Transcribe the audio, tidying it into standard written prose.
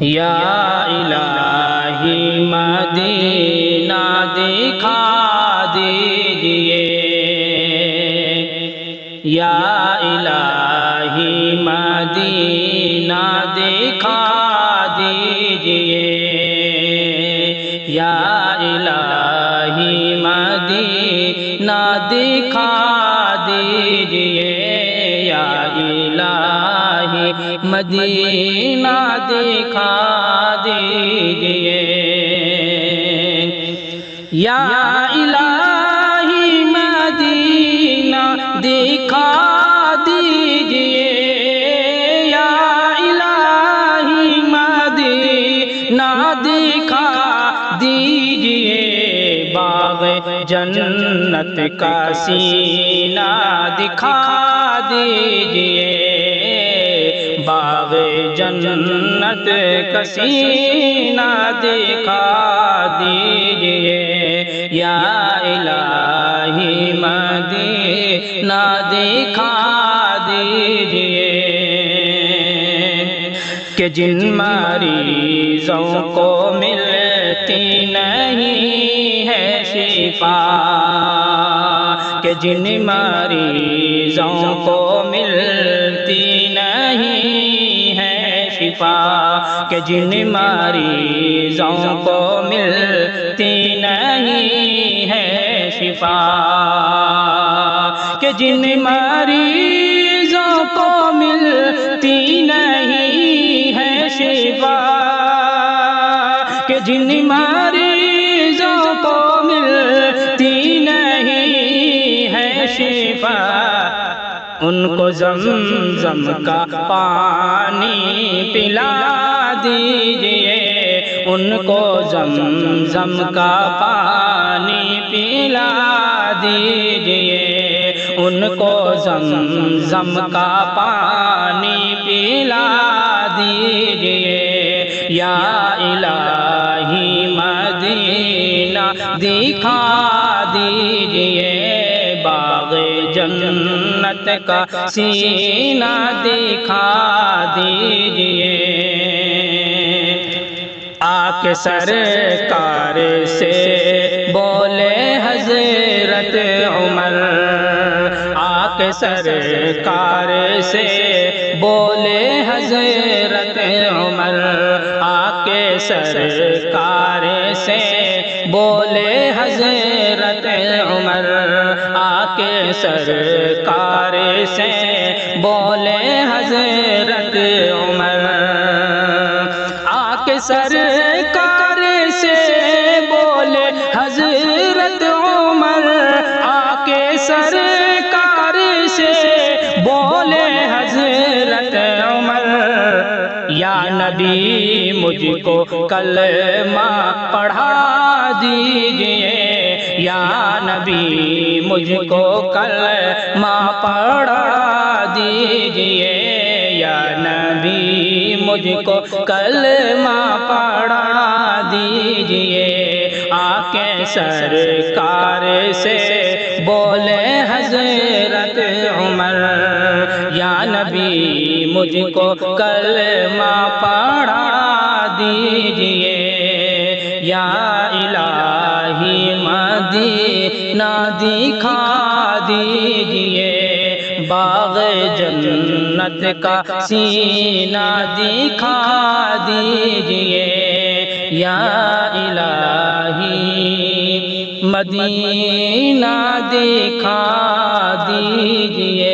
یا الہی مدینہ دکھا دیجئے، یا الہی مدینہ دکھا دیجئے، یا الہی مدینہ دکھا دیجئے، یا الہی مدینہ دکھا دیجئے، یا الہی مدینہ دکھا دیجئے، یا الہی مدینہ دکھا دیجئے، باغ جنت کا سینہ دکھا دیجئے، باغ جنت کا سینہ دکھا دیجئے، یا الہی مدینہ دکھا دیجئے، کہ جن مریضوں کو ملتی نہیں ہے شفا، کہ جن مریضوں کو ملتی نہیں ہے شفا، کہ جن مریضوں کو ملتی نہیں ہے شفا، کہ جن مریضوں کو ملتی نہیں ہے شفا، کہ جن مریضوں کو ملتی نہیں ہے شفا، ان کو زمزم کا پانی پلا دیجئے، ان کو زمزم کا پانی پلا دیجئے، ان کو زمزم کا پانی پلا دیجئے، یا الہی مدینہ دکھا دیجئے، باغ جنت کا سینہ دکھا دیجئے، آ کے سرکار سے بولے حضرت عمر، آ کے سرکار سے بولے حضرت عمر، آ کے سرکار سے بولے حضرت عمر، آ کے سرکار سے بولے حضرت عمر، آ کے سرکار سے بولے حضرت عمر، آ کے سرکار سے بولے حضرت عمر، یا نبی مجھ کو کلمہ پڑھا دیجئے، یا نبی مجھ کو کلمہ پڑھا دیجئے، یا نبی مجھ کو کلمہ پڑھا دیجئے، آ کے سرکار سے بولے حضرت عمر، یا نبی مجھ کو کلمہ پڑھا دیجئے، یا الہی مدینہ دکھا دیجئے، باغ جنت کا سینہ دکھا دیجئے، یا الہی مدینہ دکھا دیجئے۔